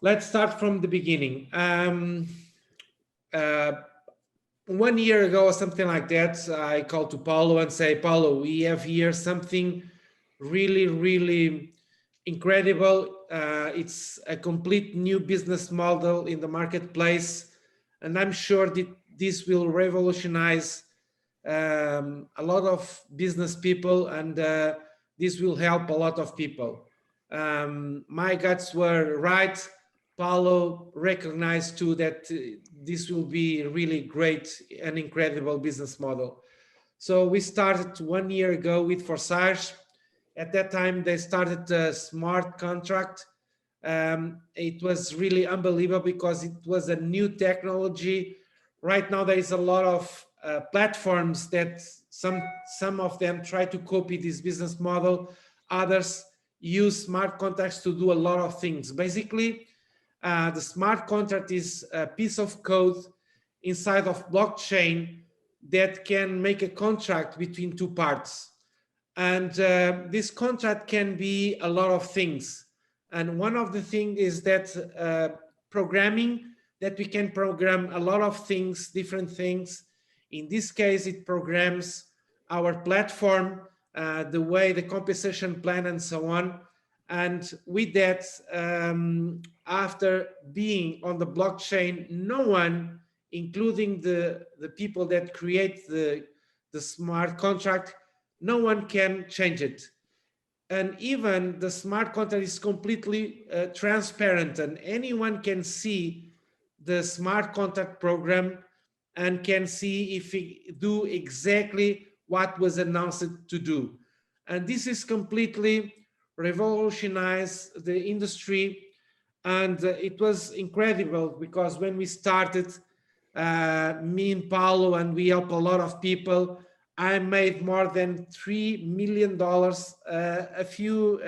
Let's start from the beginning. Uh, 1 year ago or something like that, I called to Paulo and say, Paulo, we have here something really, really incredible. It's a complete new business model in the marketplace. And I'm sure that this will revolutionize a lot of business people, and this will help a lot of people. My guts were right. Paulo recognized too that this will be really great and incredible business model. So we started 1 year ago with Forsage. At that time, they started a smart contract. It was really unbelievable because it was a new technology. Right now, there is a lot of platforms that some of them try to copy this business model. Others use smart contracts to do a lot of things. Basically, the smart contract is a piece of code inside of blockchain that can make a contract between two parts. And this contract can be a lot of things. And one of the things is that programming, that we can program a lot of things, different things. In this case, it programs our platform, the way the compensation plan and so on. And with that, after being on the blockchain, no one, including the people that create the smart contract, no one can change it. And even the smart contract is completely transparent, and anyone can see the smart contract program and can see if it do exactly what was announced to do. And this is completely revolutionized the industry. And it was incredible because when we started, me and Paulo, and we help a lot of people, I made more than $3 million. A few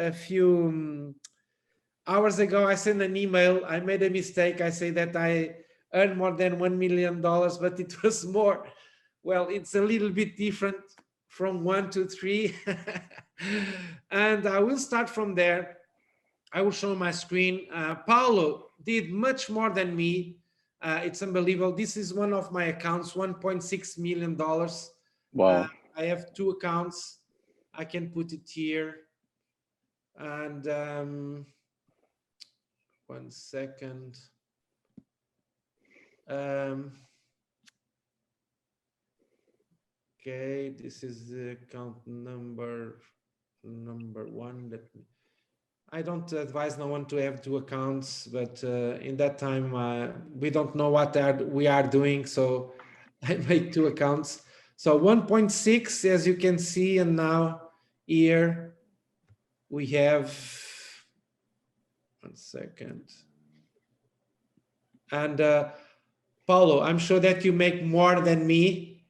hours ago, I sent an email. I made a mistake. I say that I earned more than $1 million, but it was more. Well, it's a little bit different from 1 to 3. And I will start from there. I will show my screen. Paulo did much more than me. It's unbelievable. This is one of my accounts, $1.6 million. Wow. I have two accounts. I can put it here. And 1 second. Okay, this is the account number one. I don't advise no one to have two accounts, but in that time, we don't know what we are doing. So I made two accounts. So 1.6, as you can see, and now here we have, 1 second. And Paulo, I'm sure that you make more than me.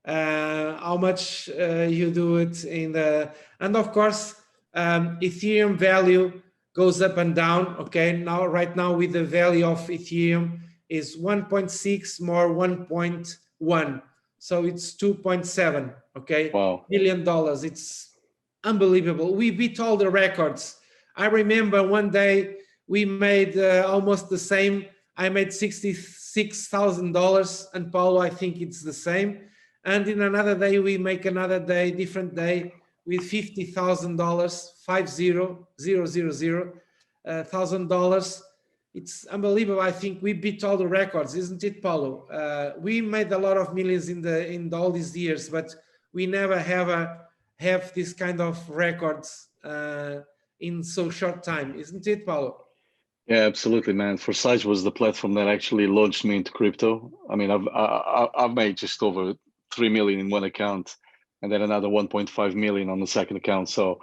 How much you do it in the, and of course, Ethereum value goes up and down. Okay, now right now with the value of Ethereum is 1.6 more 1.1, so it's 2.7. Okay, Wow. $1 million. It's unbelievable. We beat all the records. I remember one day we made almost the same. I made $66,000, and Paulo, I think it's the same. And in another day, we make another day, different day, with $50,000, $50,000. It's unbelievable. I think we beat all the records, isn't it, Paulo? We made a lot of millions in all these years, but we never have this kind of records in so short time, isn't it, Paulo? Yeah, absolutely, man. Forsage was the platform that actually launched me into crypto. I mean, I've made just over 3 million in one account, and then another 1.5 million on the second account. So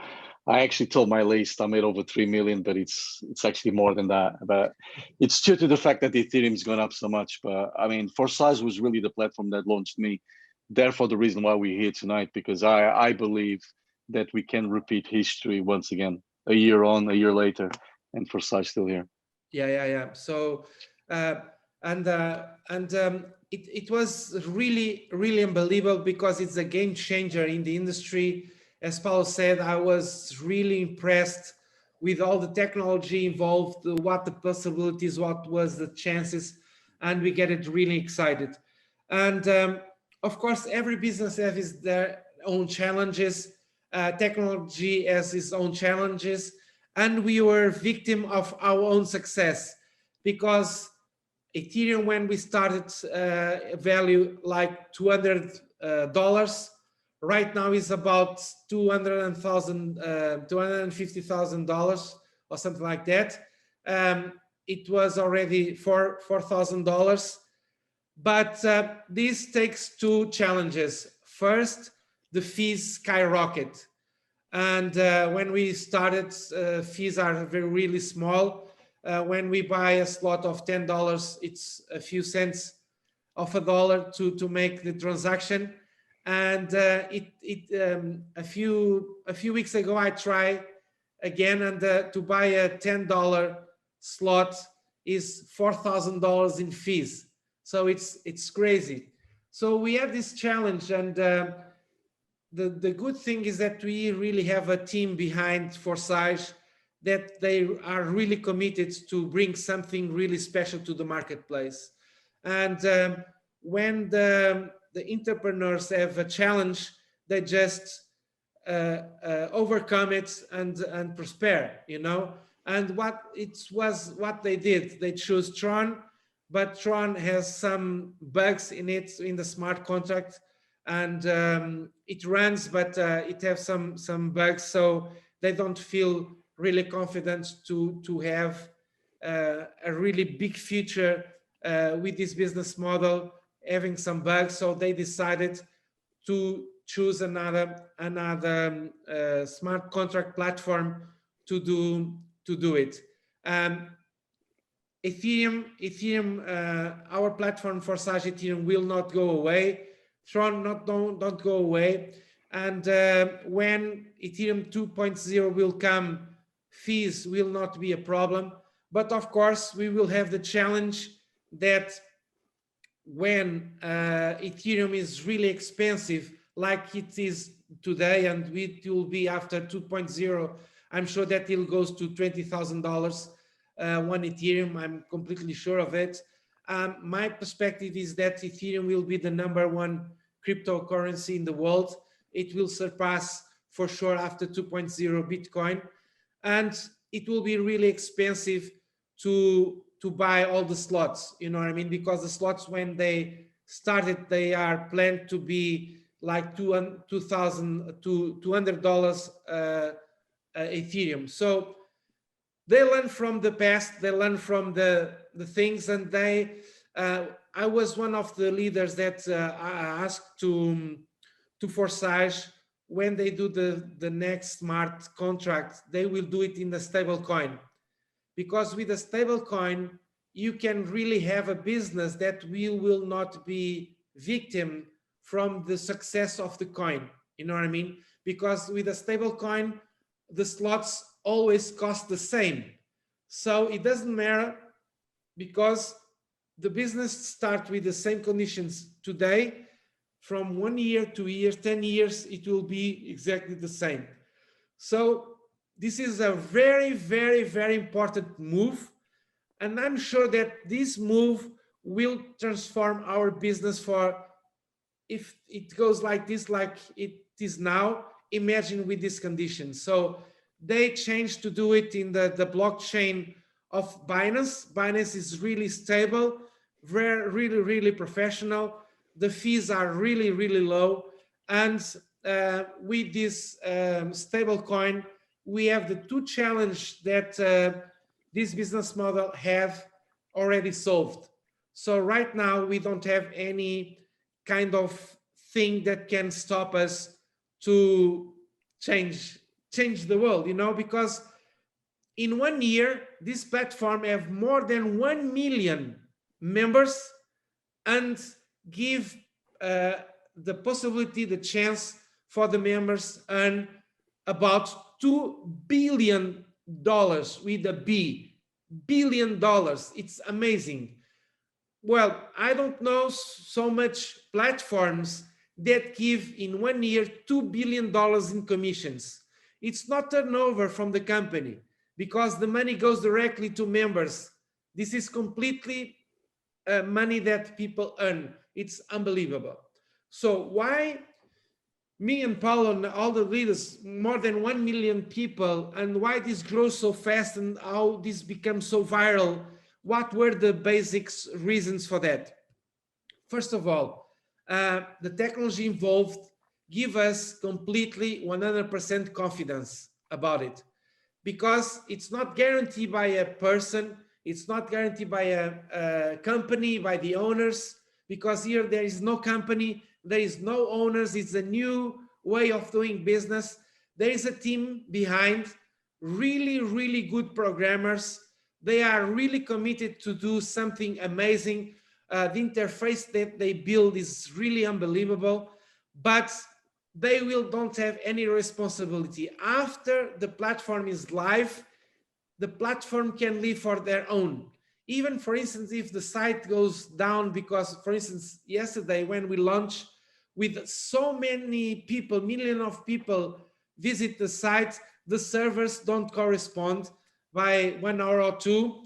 I actually told my list I made over 3 million, but it's actually more than that. But it's due to the fact that the Ethereum's gone up so much. But I mean, Forsage was really the platform that launched me. Therefore, the reason why we're here tonight, because I believe that we can repeat history once again, a year on, a year later, and Forsage still here. Yeah. So, it was really, really unbelievable because it's a game changer in the industry. As Paulo said, I was really impressed with all the technology involved, what the possibilities, what was the chances, and we get it really excited. And of course, every business has their own challenges. Technology has its own challenges, and we were victim of our own success, because Ethereum, when we started, value like $200. Right now is about $250,000 or something like that. It was already $4,000. But this takes two challenges. First, the fees skyrocket. And when we started, fees are really small. When we buy a slot of $10, it's a few cents of a dollar to make the transaction. And a few weeks ago, I tried again, and to buy a $10 slot is $4,000 in fees. So it's crazy. So we have this challenge, and the good thing is that we really have a team behind Forsage, that they are really committed to bring something really special to the marketplace. And when the entrepreneurs have a challenge, they just overcome it and prosper, you know. And what they did, they chose Tron, but Tron has some bugs in it, in the smart contract, and it runs, but it has some bugs, so they don't feel really confident to have a really big future with this business model, having some bugs. So they decided to choose another smart contract platform to do it. Ethereum, our platform Forsage Ethereum will not go away. Tron don't go away. And when Ethereum 2.0 will come, fees will not be a problem. But of course, we will have the challenge that when Ethereum is really expensive, like it is today, and it will be after 2.0, I'm sure that it goes to $20,000 one Ethereum. I'm completely sure of it. My perspective is that Ethereum will be the #1 cryptocurrency in the world. It will surpass for sure after 2.0 Bitcoin, and it will be really expensive to buy all the slots, you know what I mean? Because the slots, when they started, they are planned to be like $200 Ethereum. So they learn from the past, they learn from the things, and they I was one of the leaders that I asked to Forsage, when they do the next smart contract, they will do it in the stable coin, because with a stable coin you can really have a business that will not be victim from the success of the coin, you know what I mean? Because with a stable coin, the slots always cost the same, so it doesn't matter, because the business start with the same conditions today. From 1 year, 2 years, 10 years, it will be exactly the same. So this is a very, very, very important move, and I'm sure that this move will transform our business. For if it goes like this, like it is now, imagine with these conditions. So they changed to do it in the blockchain of Binance. Binance is really stable, very, really, really professional. The fees are really, really low. And with this stable coin, we have the two challenges that this business model have already solved. So right now, we don't have any kind of thing that can stop us to change the world, you know, because in 1 year, this platform have more than 1 million members, and give the possibility, the chance for the members earn about $2 billion with a B, $billion. It's amazing. Well, I don't know so much platforms that give in 1 year $2 billion in commissions. It's not turnover from the company. because the money goes directly to members. This is completely money that people earn. It's unbelievable. So why me and Paulo and all the leaders, more than 1 million people, and why this grows so fast and how this becomes so viral? What were the basics reasons for that? First of all, the technology involved give us completely 100% confidence about it, because it's not guaranteed by a person, it's not guaranteed by a company, by the owners, because here there is no company, there is no owners, it's a new way of doing business. There is a team behind, really, really good programmers. They are really committed to do something amazing. The interface that they build is really unbelievable, but they don't have any responsibility. After the platform is live, the platform can live for their own. Even, for instance, if the site goes down, because, for instance, yesterday when we launched, with so many people, millions of people visit the site, the servers don't correspond by 1 hour or two.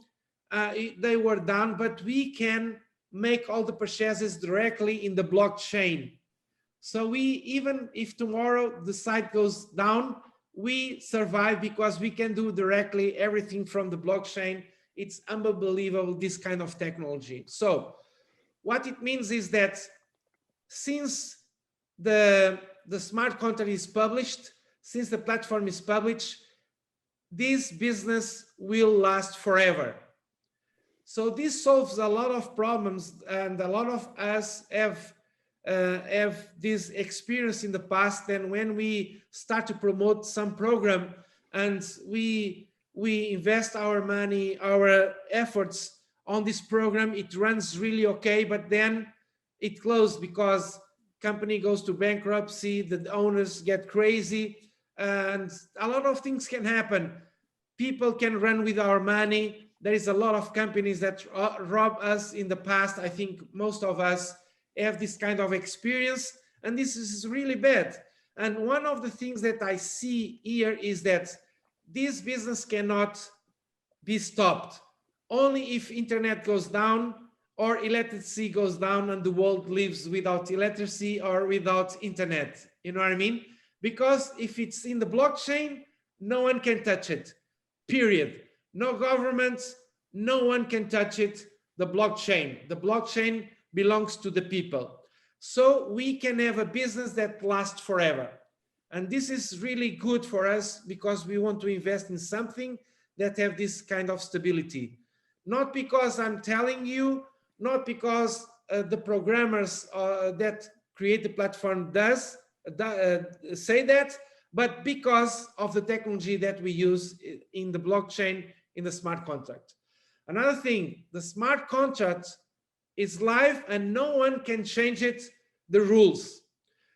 They were down, but we can make all the purchases directly in the blockchain. So we, even if tomorrow the site goes down, we survive because we can do directly everything from the blockchain. It's unbelievable, this kind of technology. So what it means is that since the smart contract is published, since the platform is published, this business will last forever. So this solves a lot of problems, and a lot of us have this experience in the past. And when we start to promote some program and we invest our money, our efforts on this program, it runs really okay, but then it closed because company goes to bankruptcy, the owners get crazy, and a lot of things can happen. People can run with our money. There is a lot of companies that rob us in the past. I think most of us have this kind of experience, and this is really bad. And one of the things that I see here is that this business cannot be stopped. Only if internet goes down or electricity goes down and the world lives without electricity or without internet. You know what I mean? Because if it's in the blockchain, no one can touch it, period. No government, no one can touch it, the blockchain. The blockchain belongs to the people. So we can have a business that lasts forever. And this is really good for us because we want to invest in something that have this kind of stability. Not because I'm telling you, not because the programmers that create the platform say that, but because of the technology that we use in the blockchain, in the smart contract. Another thing, the smart contract is live and no one can change it, the rules.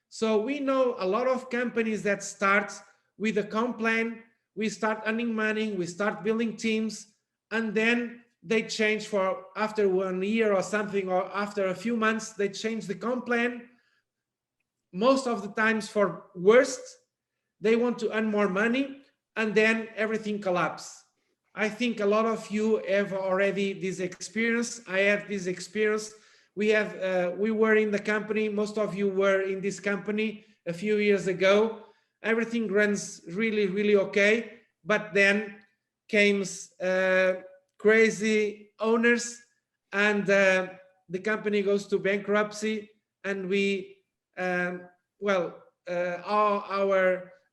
So we know a lot of companies that start with a comp plan, we start earning money, we start building teams, and then they change for after 1 year or something, or after a few months, they change the comp plan. Most of the times for worst, they want to earn more money, and then everything collapses. I think a lot of you have already this experience. I have this experience. We were in the company. Most of you were in this company a few years ago. Everything runs really, really okay. But then came crazy owners, and the company goes to bankruptcy, and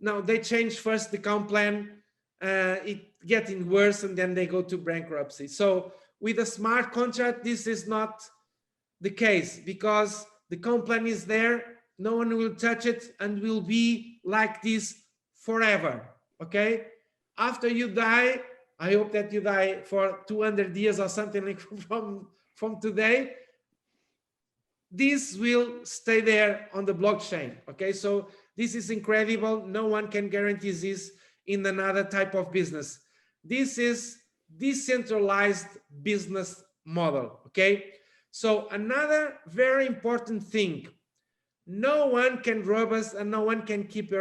now they change first the comp plan, it getting worse, and then they go to bankruptcy. So with a smart contract, this is not the case, because the comp plan is there, no one will touch it, and will be like this forever. Okay, after you die, I hope that you die for 200 years or something like from today, this will stay there on the blockchain. Okay, so this is incredible. No one can guarantee this in another type of business. This is decentralized business model. Okay, so another very important thing, no one can rob us and no one can keep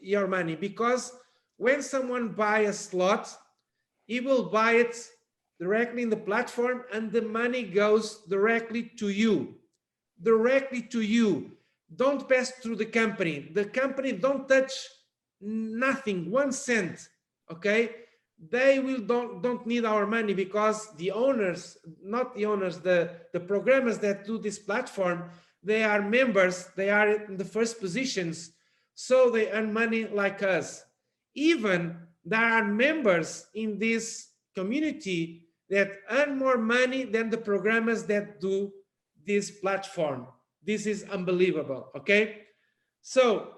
your money, because when someone buys a slot, he will buy it directly in the platform, and the money goes directly to you. Directly to you. Don't pass through the company. The company don't touch nothing, 1 cent. Okay, they will don't need our money, because the owners, not the owners, the programmers that do this platform, they are members, they are in the first positions, so they earn money like us. Even there are members in this community that earn more money than the programmers that do this platform. This is unbelievable. Okay, so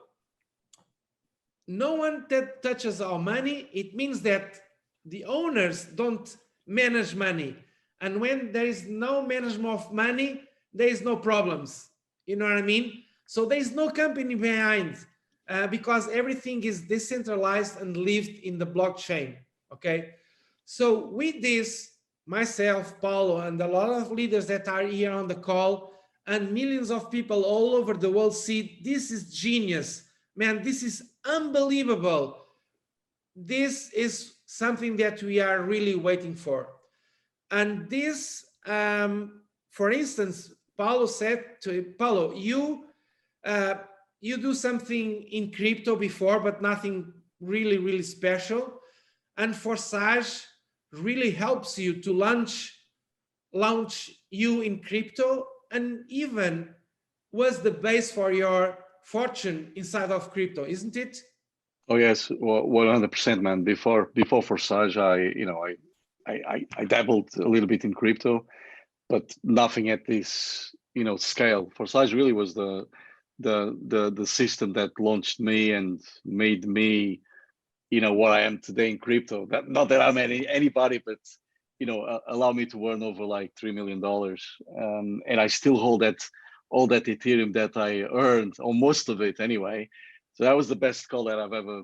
no one that touches our money. It means that the owners don't manage money, and when there is no management of money, there is no problems. You know what I mean? So there is no company behind, because everything is decentralized and lived in the blockchain. Okay, so with this, myself, Paulo, and a lot of leaders that are here on the call, and millions of people all over the world see this is genius. Man, this is unbelievable. This is something that we are really waiting for. And this, for instance, Paulo said to Paulo, you do something in crypto before, but nothing really, really special. And Forsage really helps you to launch you in crypto, and even was the base for your fortune inside of crypto, isn't it? Oh yes, 100%, man. Before Forsage, I dabbled a little bit in crypto, but nothing at this scale. Forsage really was the system that launched me and made me what I am today in crypto. That not that I'm anybody, but allow me to earn over like $3 million, and I still hold that all that Ethereum that I earned, or most of it anyway. So that was the best call that I've ever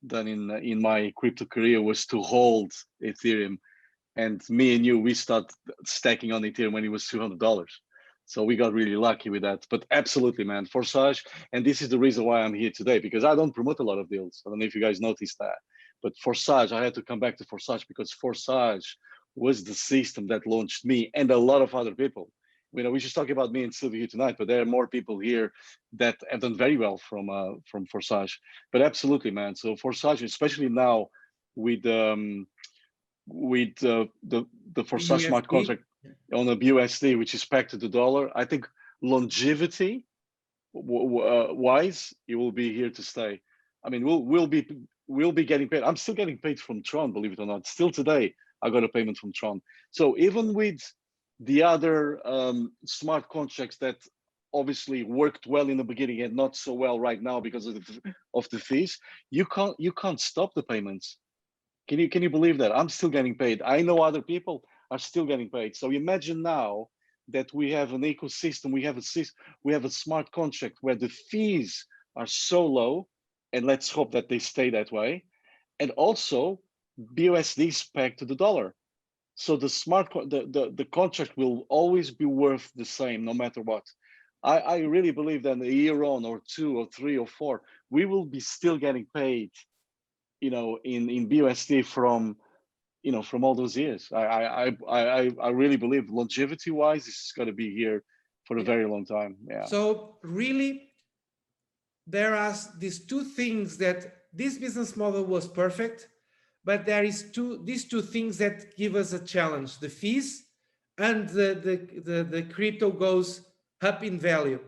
done in my crypto career, was to hold Ethereum. And me and you, we started stacking on Ethereum when it was $200. So we got really lucky with that. But absolutely, man, Forsage, and this is the reason why I'm here today, because I don't promote a lot of deals. I don't know if you guys noticed that. But Forsage, I had to come back to Forsage because Forsage was the system that launched me and a lot of other people. We just talk about me and Sylvia here tonight, but there are more people here that have done very well from Forsage. But absolutely, man. So Forsage, especially now with the Forsage smart BUSD. contract on the BUSD, which is pegged to the dollar, I think longevity wise, it will be here to stay. I mean, we'll be getting paid. I'm still getting paid from Tron, believe it or not. Still today, I got a payment from Tron. So even with the other smart contracts that obviously worked well in the beginning and not so well right now because of the fees, you can't stop the payments. Can you believe that? I'm still getting paid. I know other people are still getting paid. So imagine now that we have an ecosystem, we have a smart contract where the fees are so low, and let's hope that they stay that way. And also BUSD is pegged to the dollar. So the contract will always be worth the same no matter what. I really believe that a year on, or 2 or 3 or 4, we will be still getting paid, in BUSD from all those years. I really believe longevity wise, this is going to be here for a very long time. Yeah. So really, there are these two things that this business model was perfect, but there is these two things that give us a challenge: the fees and the crypto goes up in value.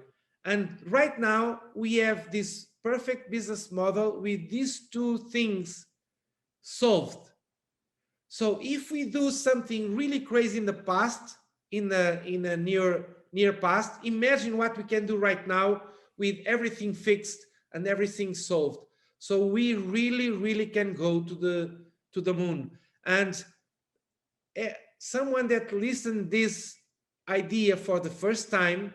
And right now we have this perfect business model with these two things solved. So if we do something really crazy in the past, in a near past, imagine what we can do right now with everything fixed and everything solved. So we really can go to the moon. And someone that listened this idea for the first time,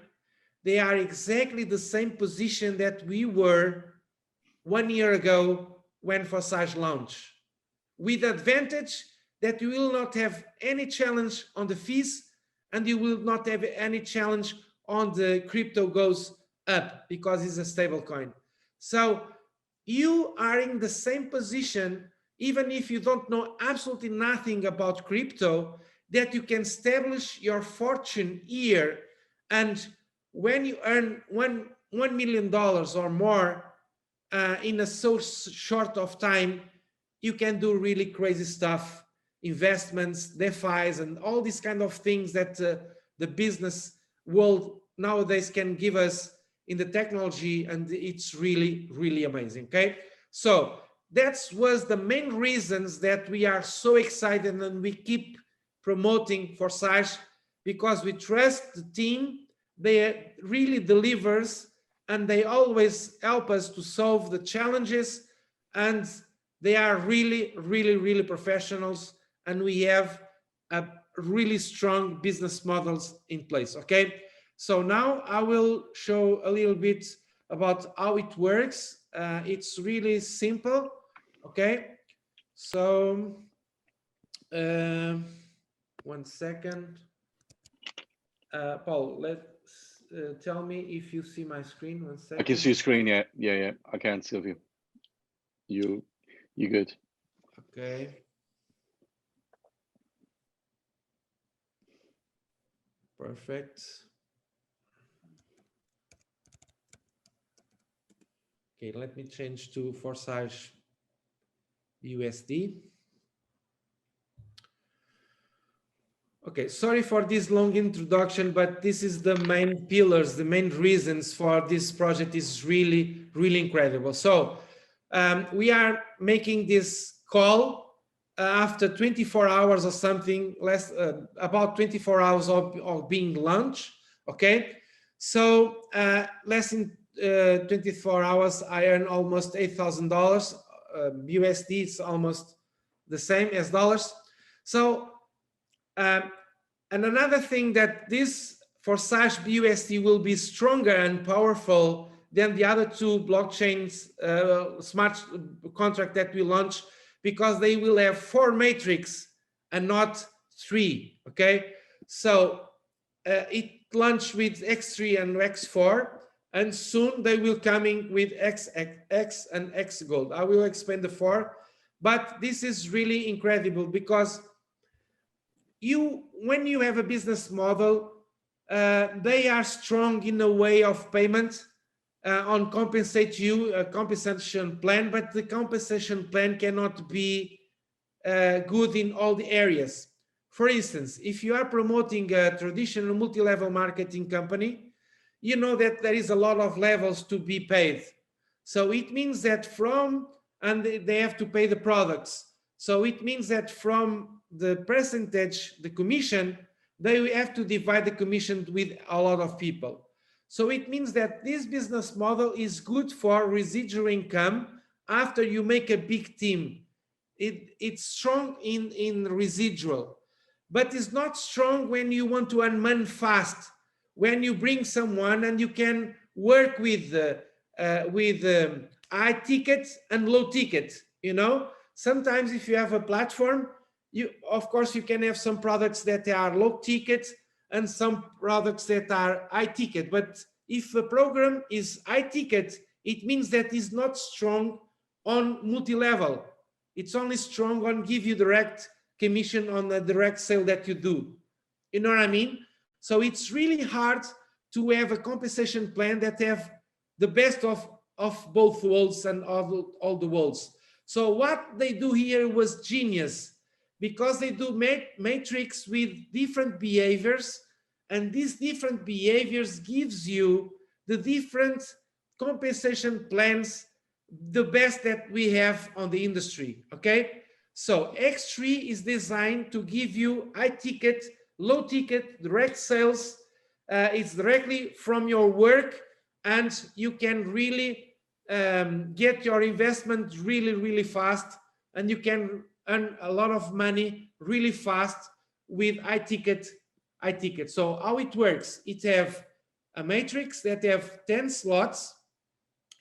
they are exactly the same position that we were 1 year ago when Forsage launched, with advantage that you will not have any challenge on the fees, and you will not have any challenge on the crypto goes up because it's a stable coin. So you are in the same position even if you don't know absolutely nothing about crypto, that you can establish your fortune here. And when you earn $1 million or more in a so short of time, you can do really crazy stuff, investments, DeFi's, and all these kind of things that the business world nowadays can give us in the technology, and it's really, really amazing. Okay, so that was the main reasons that we are so excited and we keep promoting Forsage, because we trust the team. They really delivers and they always help us to solve the challenges, and they are really, really, really professionals, and we have a really strong business models in place. Okay, so now I will show a little bit about how it works. It's really simple. Okay, so 1 second. Paul, let's tell me if you see my screen. 1 second. I can see your screen. Yeah. I can, Silvio. You good? Okay. Perfect. Okay, let me change to Forsage BUSD. Okay, sorry for this long introduction, but this is the main pillars, the main reasons for this project is really, really incredible. So we are making this call after 24 hours or something, less about 24 hours of being launched. Okay, so less than 24 hours, I earn almost $8,000. USD is almost the same as dollars. So and another thing that this Forsage BUSD will be stronger and powerful than the other two blockchains smart contract that we launch, because they will have 4 matrix and not 3. Okay, so it launched with X3 and X4, and soon they will coming with X and X Gold. I will explain the 4, but this is really incredible because when you have a business model, they are strong in a way of payment on compensate you, a compensation plan, but the compensation plan cannot be good in all the areas. For instance, if you are promoting a traditional multi-level marketing company, you know that there is a lot of levels to be paid. So it means that and they have to pay the products. So it means that from the percentage, the commission, they have to divide the commission with a lot of people. So it means that this business model is good for residual income after you make a big team. It's strong in residual, but it's not strong when you want to earn money fast. When you bring someone and you can work with high ticket and low ticket, sometimes if you have a platform, of course you can have some products that are low ticket and some products that are high ticket. But if a program is high ticket, it means that it's not strong on multi-level. It's only strong on give you direct commission on the direct sale that you do. You know what I mean? So it's really hard to have a compensation plan that have the best of both worlds and all the worlds. So what they do here was genius, because they do matrix with different behaviors, and these different behaviors gives you the different compensation plans, the best that we have on the industry. Okay, so X3 is designed to give you high ticket, low ticket, direct sales. It's directly from your work, and you can really get your investment really, really fast, and you can earn a lot of money really fast with high ticket. So how it works, it have a matrix that have 10 slots.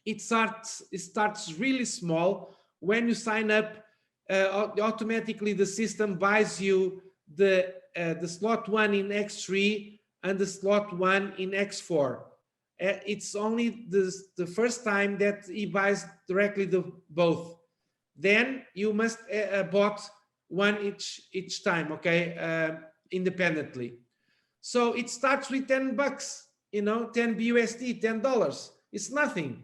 It starts really small. When you sign up, automatically the system buys you the slot 1 in X3 and the slot 1 in X4. It's only the first time that he buys directly both. then you must bought one each time, okay, independently. So it starts with $10, you know, 10 BUSD, $10. It's nothing.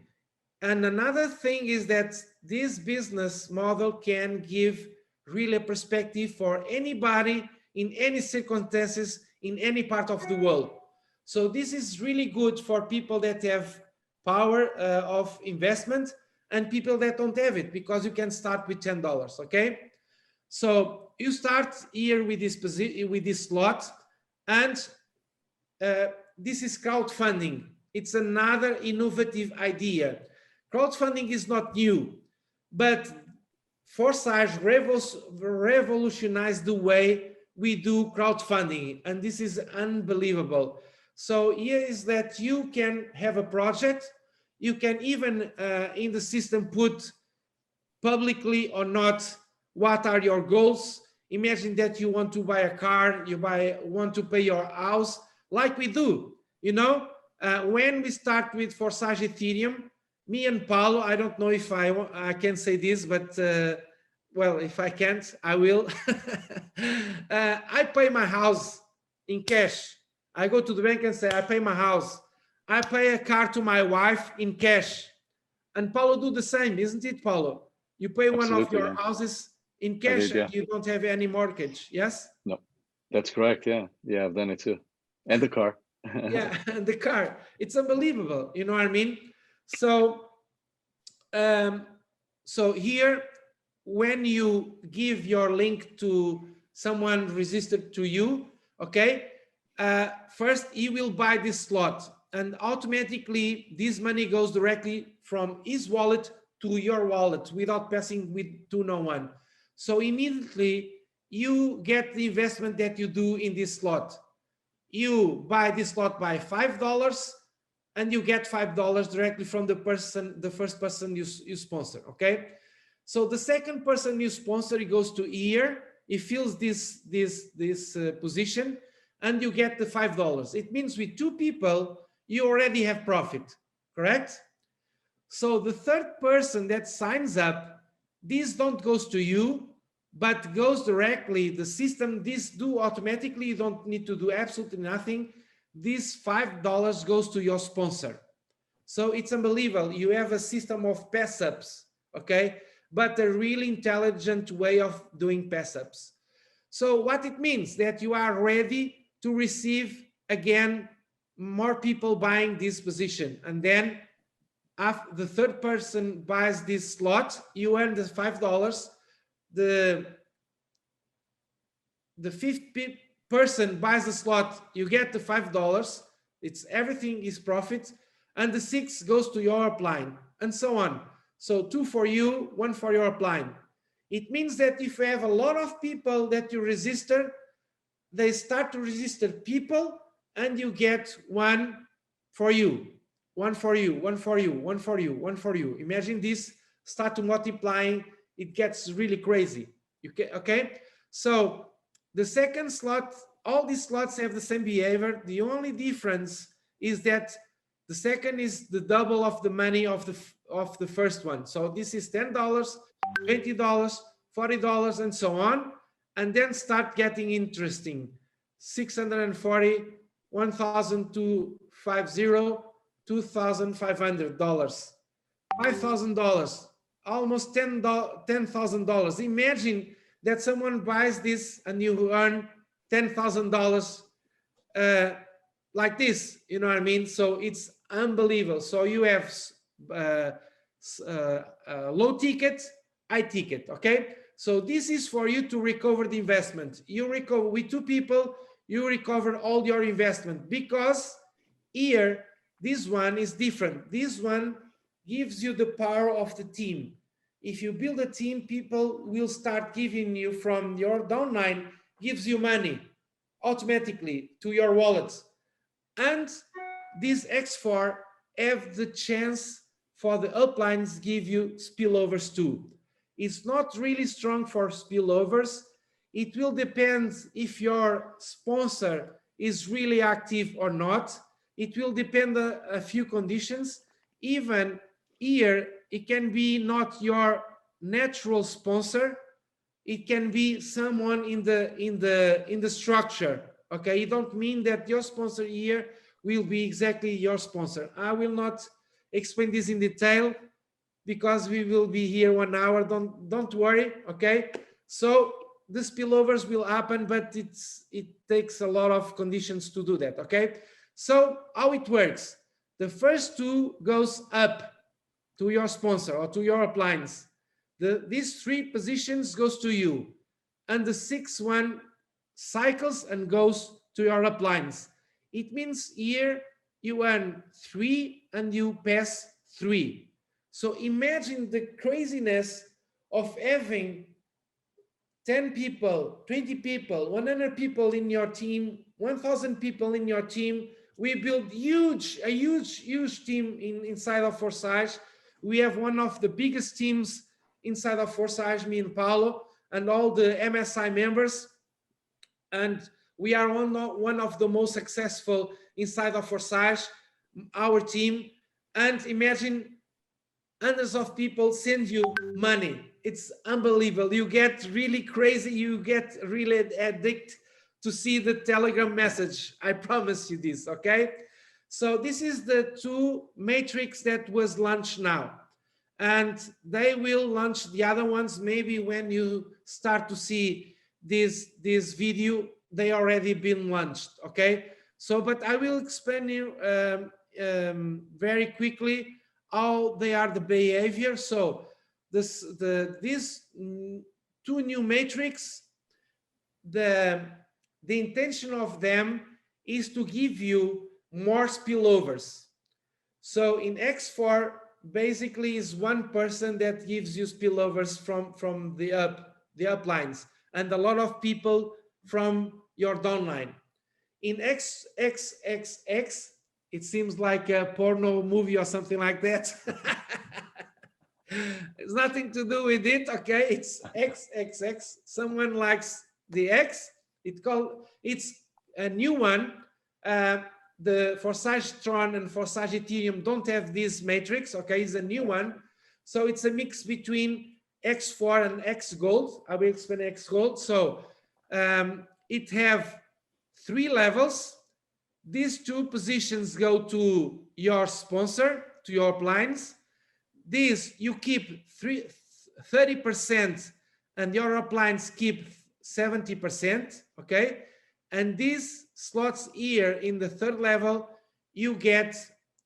And another thing is that this business model can give really a perspective for anybody in any circumstances in any part of the world. So this is really good for people that have power of investment and people that don't have it, because you can start with $10, okay? So you start here with this slot, and this is crowdfunding. It's another innovative idea. Crowdfunding is not new, but Forsage revolutionized the way we do crowdfunding, and this is unbelievable. So here is that you can have a project, you can even in the system put publicly or not what are your goals. Imagine that you want to buy a car, want to pay your house, like we do, you know. When we start with Forsage Ethereum, me and Paulo, I don't know if I can say this, but well, if I can't, I will. I pay my house in cash. I go to the bank and say, I pay my house. I pay a car to my wife in cash. And Paulo do the same, isn't it, Paulo? You pay one of your houses in cash, and you don't have any mortgage, yes? No, that's correct, yeah. Yeah, I've done it too. And the car. Yeah, and the car. It's unbelievable, you know what I mean? So, so here, when you give your link to someone registered to you, okay, first he will buy this slot, and automatically this money goes directly from his wallet to your wallet without passing to no one. So immediately you get the investment that you do in this slot. You buy this slot by $5 and you get $5 directly from the first person you sponsor, okay? So the second person you sponsor, he goes to here, he fills this position, and you get the $5. It means with two people, you already have profit, correct? So the third person that signs up, this don't goes to you, but goes directly, the system, this do automatically, you don't need to do absolutely nothing. This $5 goes to your sponsor. So it's unbelievable. You have a system of pass-ups, okay? But a really intelligent way of doing pass-ups. So what it means that you are ready to receive, again, more people buying this position. And then after the third person buys this slot, you earn the $5. The fifth person buys the slot, you get the $5. It's everything is profit. And the sixth goes to your upline, and so on. So 2 for you, 1 for your upline. It means that if you have a lot of people that you register, they start to register people, and you get 1 for you, 1 for you, 1 for you, 1 for you, 1 for you. Imagine this start to multiplying. It gets really crazy. Okay? So the second slot, all these slots have the same behavior. The only difference is that the second is the double of the money of the first one. So this is $10, $20, $40, and so on. And then start getting interesting. 640, 1,250, $2,500, $5,000, almost $10,000. Imagine that someone buys this and you earn $10,000 like this, you know what I mean? So it's unbelievable. So you have low ticket, high ticket, okay? So this is for you to recover the investment. You recover with 2 people, you recover all your investment, because here, this one is different. This one gives you the power of the team. If you build a team, people will start giving you from your downline, gives you money automatically to your wallets. And these X4 have the chance for the uplines give you spillovers too. It's not really strong for spillovers. It will depend if your sponsor is really active or not. It will depend on a few conditions. Even here, it can be not your natural sponsor. It can be someone in the structure. Okay, it don't mean that your sponsor here will be exactly your sponsor. I will not explain this in detail because we will be here 1 hour. Don't worry. Okay, so the spillovers will happen, but it takes a lot of conditions to do that. Okay, so how it works: the first two goes up to your sponsor or to your appliance. These three positions goes to you, and the sixth one cycles and goes to your appliance. It means here you earn 3 and you pass 3. So imagine the craziness of having 10 people, 20 people, 100 people in your team, 1,000 people in your team. We build a huge team inside of Forsage. We have one of the biggest teams inside of Forsage, me and Paulo, and all the MSI members. And we are one of the most successful inside of Forsage, our team. And imagine hundreds of people send you money. It's unbelievable. You get really crazy. You get really addicted to see the Telegram message. I promise you this, okay? So this is the two matrix that was launched now. And they will launch the other ones maybe when you start to see this video, they already been launched, okay? So, but I will explain you very quickly how they are the behavior. So these two new matrix, the intention of them is to give you more spillovers. So in X4 basically is one person that gives you spillovers from the uplines, and a lot of people from your downline. In XXXX, it seems like a porno movie or something like that. It's nothing to do with it, okay? It's XXX. Someone likes the X. It's a new one. The Forsage Tron and Forsage Ethereum don't have this matrix, okay? It's a new one. So it's a mix between X4 and X Gold. I will explain X Gold. So it have 3 levels. These 2 positions go to your sponsor, to your appliance. These you keep 30% and your appliance keep 70%, okay? And these slots here in the 3rd level, you get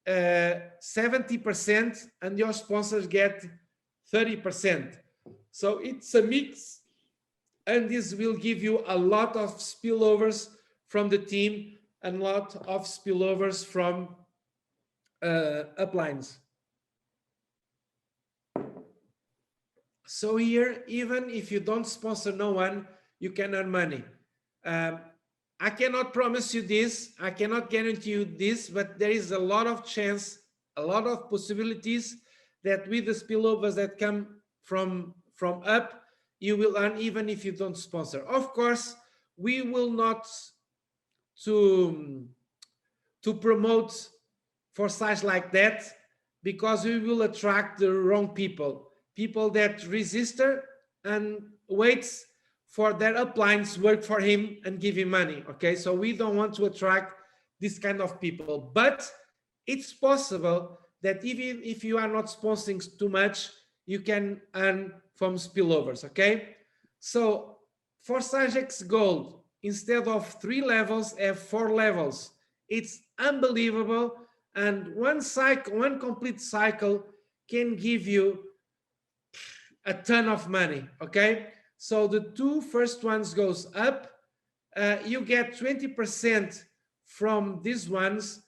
70% and your sponsors get 30%. So it's a mix, and this will give you a lot of spillovers from the team and a lot of spillovers from uplines. So here, even if you don't sponsor no one, you can earn money. I cannot promise you this, I cannot guarantee you this, but there is a lot of chance, a lot of possibilities that with the spillovers that come from up, you will earn even if you don't sponsor. Of course, we will not to promote Forsage like that, because we will attract the wrong people that register and waits for their uplines work for him and give him money. Okay, so we don't want to attract this kind of people, but it's possible that even if you are not sponsoring too much, you can earn from spillovers. Okay, so Forsage X Gold, instead of 3 levels, have 4 levels. It's unbelievable, and one complete cycle can give you a ton of money. Okay, so the 2 first ones goes up. You get 20% from these ones,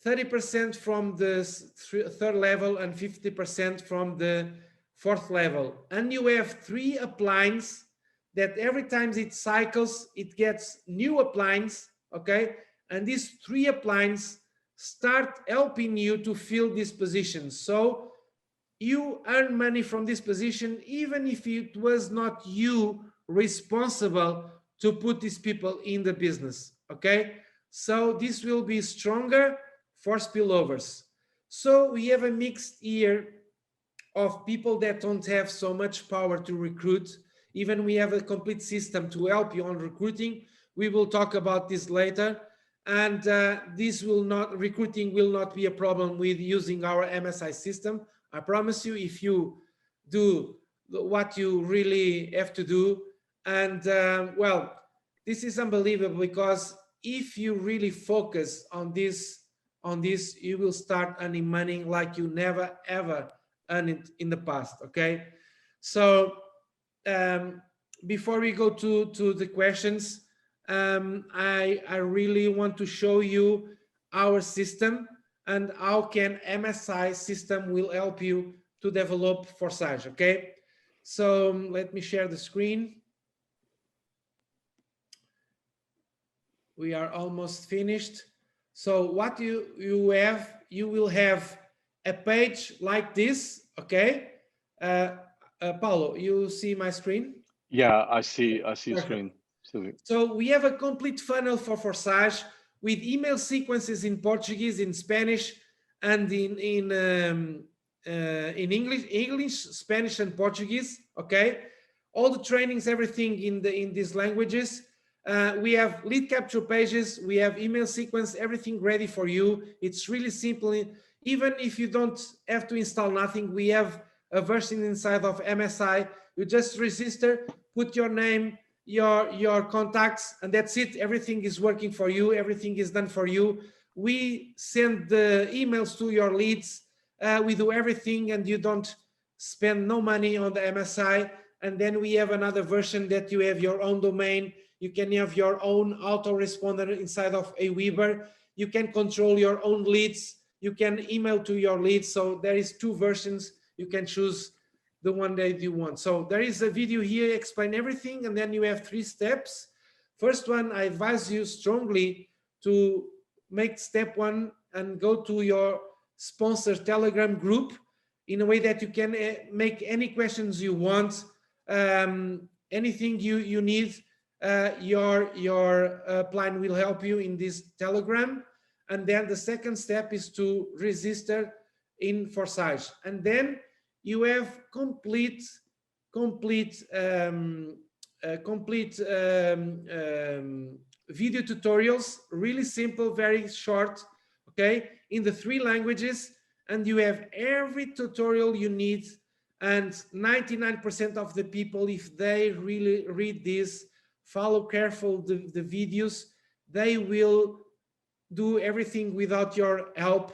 30% from the 3rd level, and 50% from the 4th level. And you have 3 uplines that every time it cycles, it gets new uplines. Okay, and these 3 uplines start helping you to fill these positions. So you earn money from this position, even if it was not you responsible to put these people in the business. Okay, so this will be stronger for spillovers. So we have a mix here of people that don't have so much power to recruit. Even we have a complete system to help you on recruiting. We will talk about this later. And this will not, recruiting will not be a problem with using our MSI system. I promise you, if you do what you really have to do. And well, this is unbelievable, because if you really focus on this, you will start earning money like you never ever earned it in the past. Okay, so before we go to the questions, I really want to show you our system and how can MSI system will help you to develop Forsage. Okay, so let me share the screen. We are almost finished. So what you have, you will have a page like this. Okay, Paulo, you see my screen? Yeah, I see your Perfect. screen. So we have a complete funnel for Forsage with email sequences in Portuguese, in Spanish, and in English, Spanish, and Portuguese. Okay, all the trainings, everything in these languages. We have lead capture pages. We have email sequence, everything ready for you. It's really simple. Even if you don't have to install nothing, we have a version inside of MSI. You just register, put your name, your contacts, and that's it. Everything is working for you. Everything is done for you. We send the emails to your leads. We do everything, and you don't spend no money on the MSI. And then we have another version that you have your own domain. You can have your own autoresponder inside of Aweber. You can control your own leads. You can email to your leads. So there is two versions. You can choose the one that you want. So there is a video here, explain everything, and then you have 3 steps. First one, I advise you strongly to make step 1 and go to your sponsor Telegram group in a way that you can make any questions you want, anything you need. Your plan will help you in this Telegram. And then the second step is to register in Forsage, and then you have complete video tutorials, really simple, very short, okay, in the 3 languages, and you have every tutorial you need. And 99% of the people, if they really read this, follow careful the videos, they will do everything without your help,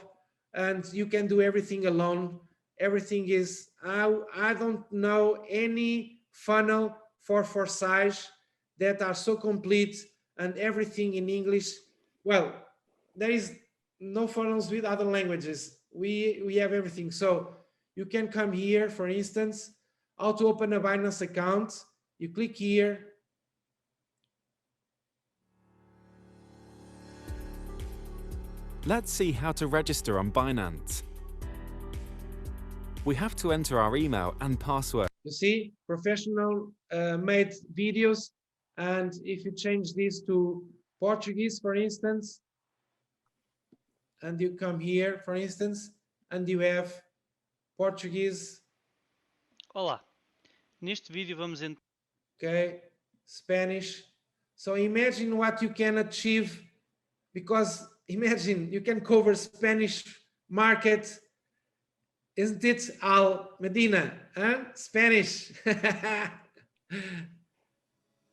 and you can do everything alone. Everything is, I don't know any funnel for Forsage that are so complete, and everything in English. Well, there is no funnels with other languages. We have everything. So you can come here, for instance, how to open a Binance account. You click here. Let's see how to register on Binance. We have to enter our email and password. You see, professional made videos. And if you change this to Portuguese, for instance, and you come here, for instance, and you have Portuguese. Olá, neste vídeo vamos Okay, Spanish. So imagine what you can achieve, because imagine you can cover Spanish market. Isn't it, Al Medina? Huh? Spanish.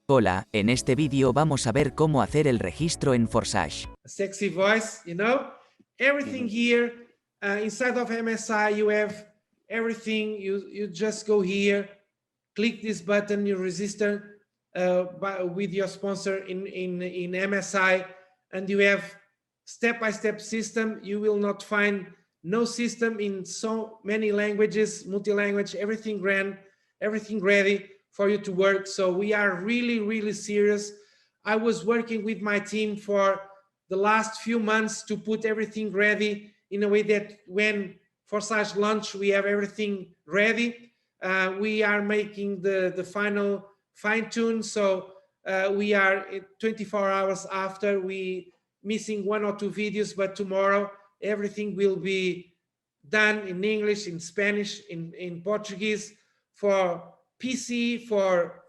Hola, en este vídeo vamos a ver cómo hacer el registro en Forsage. Sexy voice, you know? Everything here, inside of MSI, you have everything. You just go here, click this button, you register with your sponsor in MSI, and you have step-by-step system. You will not find no system in so many languages, multi-language, everything ready for you to work. So we are really, really serious. I was working with my team for the last few months to put everything ready in a way that when Forsage launch, we have everything ready. We are making the final fine tune. So we are 24 hours after, we missing 1 or 2 videos, but tomorrow everything will be done in English, in Spanish, in Portuguese, for PC, for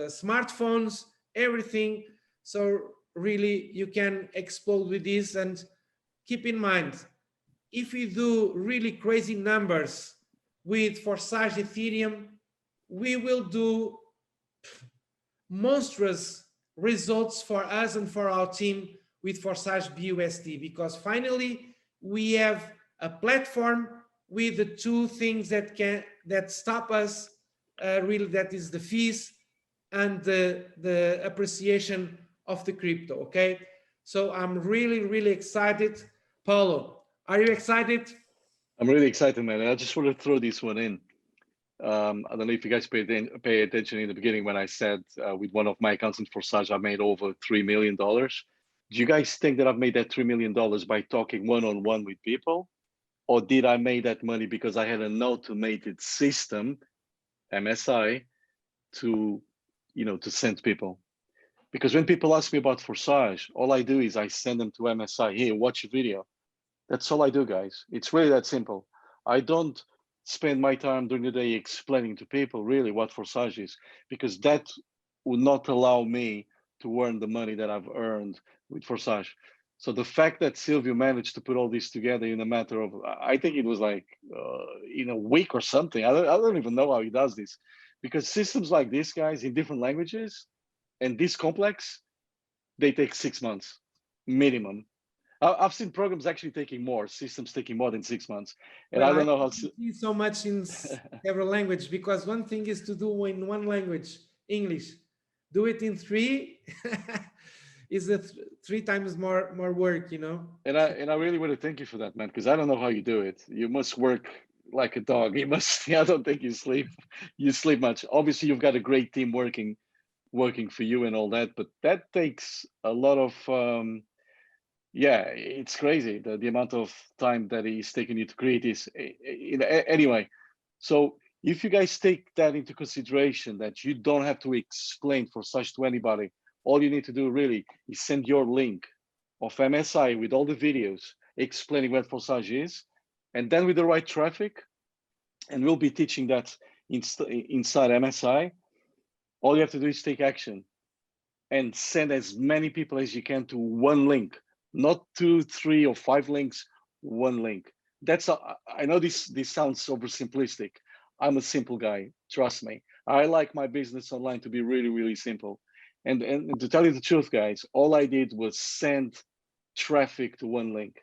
smartphones, everything. So really, you can explode with this. And keep in mind, if we do really crazy numbers with Forsage Ethereum, we will do monstrous results for us and for our team with Forsage BUSD, because finally we have a platform with the two things that stop us really, that is the fees and the appreciation of the crypto. Okay, so I'm really excited. Paulo, are you excited? I'm really excited, man. I just want to throw this one in. I don't know if you guys pay attention in the beginning when I said with one of my accounts in Forsage, I made over $3 million. Do you guys think that I've made that $3 million by talking one-on-one with people? Or did I make that money because I had an automated system, MSI, to, to send people? Because when people ask me about Forsage, all I do is I send them to MSI. Here, watch a video. That's all I do, guys. It's really that simple. I don't spend my time during the day explaining to people really what Forsage is, because that would not allow me to earn the money that I've earned with Forsage. So the fact that Silvio managed to put all this together in a matter of, I think it was like in a week or something. I don't even know how he does this, because systems like this, guys, in different languages and this complex, they take 6 months minimum. I've seen programs actually taking more, systems taking more than 6 months. And Well, I don't know how. See so much in several languages, because one thing is to do in one language, English. Do it in three is three times more work, And I really want to thank you for that, man, because I don't know how you do it. You must work like a dog. You must. I don't think you sleep. You sleep much. Obviously, you've got a great team working for you and all that, but that takes a lot of. Yeah, it's crazy the amount of time that he's taking you to create this. Anyway, so if you guys take that into consideration, that you don't have to explain Forsage to anybody, all you need to do really is send your link of MSI with all the videos explaining what Forsage is, and then with the right traffic, and we'll be teaching that inside MSI. All you have to do is take action and send as many people as you can to one link. Not 2, 3, or 5 links, one link. I know this sounds oversimplistic. I'm a simple guy, trust me. I like my business online to be really simple. And to tell you the truth, guys, all I did was send traffic to one link.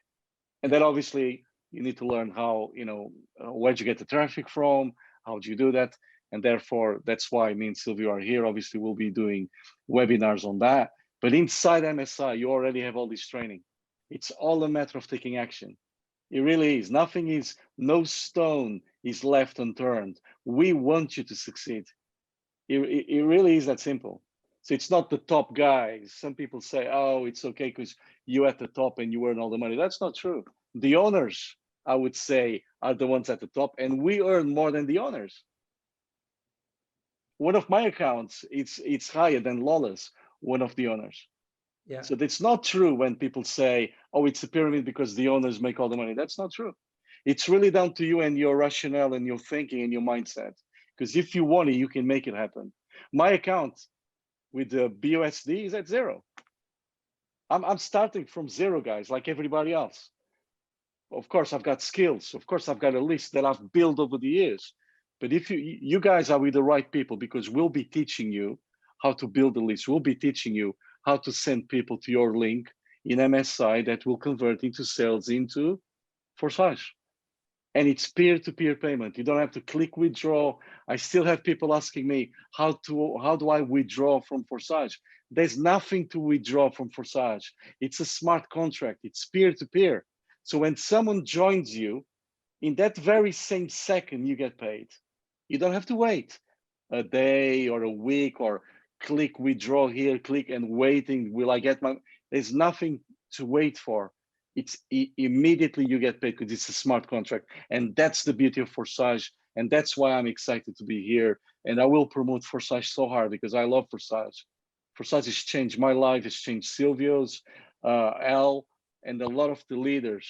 And then obviously you need to learn how, where'd you get the traffic from? How do you do that? And therefore, that's why me and Silvio are here. Obviously, we'll be doing webinars on that. But inside MSI, you already have all this training. It's all a matter of taking action. It really is. No stone is left unturned. We want you to succeed. It really is that simple. So it's not the top guys. Some people say, oh, it's okay because you're at the top and you earn all the money. That's not true. The owners, I would say, are the ones at the top, and we earn more than the owners. One of my accounts, it's higher than Lawless, one of the owners. Yeah. So it's not true when people say, oh, it's a pyramid because the owners make all the money. That's not true. It's really down to you and your rationale and your thinking and your mindset. Because if you want it, you can make it happen. My account with the BUSD is at 0. I'm starting from 0, guys, like everybody else. Of course, I've got skills. Of course, I've got a list that I've built over the years. But if you guys are with the right people, because we'll be teaching you how to build a list. We'll be teaching you how to send people to your link in MSI that will convert into sales into Forsage. And it's peer-to-peer payment. You don't have to click withdraw. I still have people asking me, how do I withdraw from Forsage? There's nothing to withdraw from Forsage. It's a smart contract. It's peer-to-peer. So when someone joins you, in that very same second, you get paid. You don't have to wait a day or a week or click withdraw here, click and waiting. Will I get my? There's nothing to wait for. It's immediately you get paid because it's a smart contract. And that's the beauty of Forsage. And that's why I'm excited to be here. And I will promote Forsage so hard because I love Forsage. Forsage has changed my life. It's changed Silvio's, Al, and a lot of the leaders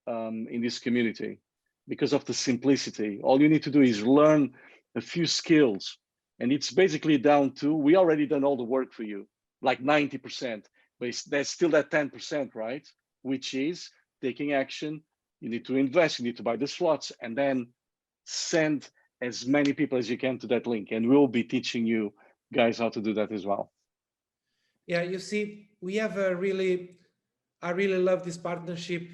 in this community because of the simplicity. All you need to do is learn a few skills, and it's basically down to, we already done all the work for you, like 90%, but there's still that 10%, right? Which is taking action. You need to invest, you need to buy the slots, and then send as many people as you can to that link. And we'll be teaching you guys how to do that as well. Yeah, you see, we have I really love this partnership.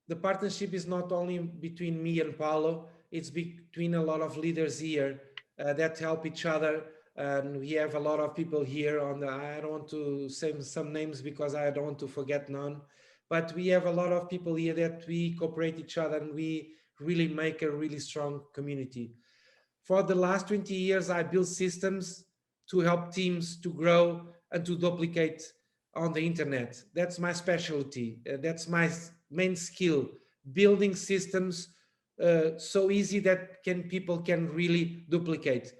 The partnership is not only between me and Paulo, it's between a lot of leaders here that help each other. And we have a lot of people here on the, I don't want to say some names because I don't want to forget none, but we have a lot of people here that we cooperate each other and we really make a really strong community. For the last 20 years, I built systems to help teams to grow and to duplicate on the internet. That's my specialty. That's my main skill, building systems so easy that people can really duplicate.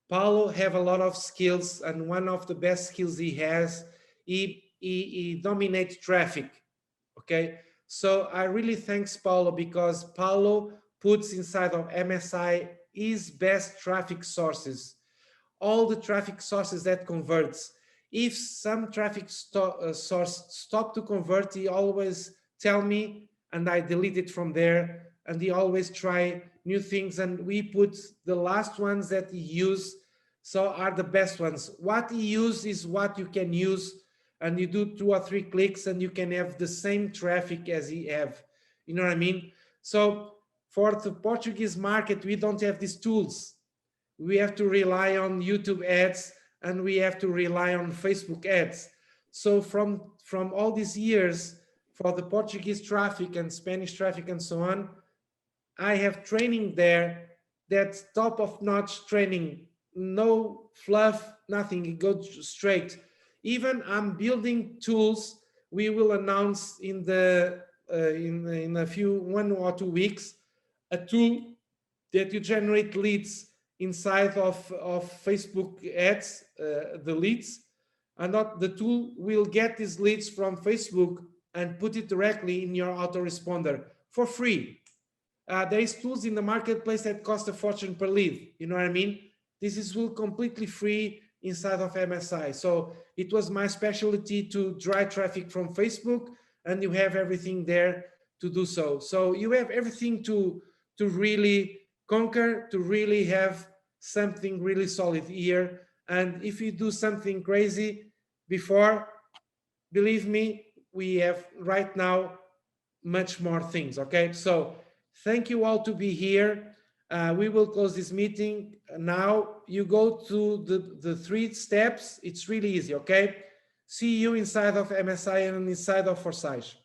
Paulo have a lot of skills, and one of the best skills he has, he dominates traffic. Okay, so I really thanks Paulo, because Paulo puts inside of MSI his best traffic sources, all the traffic sources that converts. If some traffic source stop to convert, he always tell me and I delete it from there, and he always try new things, and we put the last ones that he use, so are the best ones. What he use is what you can use, and you do 2 or 3 clicks and you can have the same traffic as he have. You know what I mean? So for the Portuguese market, we don't have these tools. We have to rely on YouTube ads, and we have to rely on Facebook ads. So from all these years, for the Portuguese traffic and Spanish traffic and so on, I have training there that's top of notch training, no fluff, nothing, it goes straight. Even I'm building tools. We will announce in the in a few 1 or 2 weeks a tool that you generate leads inside of Facebook ads, the leads, and not the tool will get these leads from Facebook and put it directly in your autoresponder for free. There is tools in the marketplace that cost a fortune per lead. You know what I mean? This is completely free inside of MSI. So it was my specialty to drive traffic from Facebook, and you have everything there to do so. So you have everything to really conquer, to really have something really solid here. And if you do something crazy before, believe me, we have right now much more things. Okay, so thank you all to be here. We will close this meeting now. You go to the 3 steps. It's really easy. Okay, see you inside of MSI and inside of Forsage.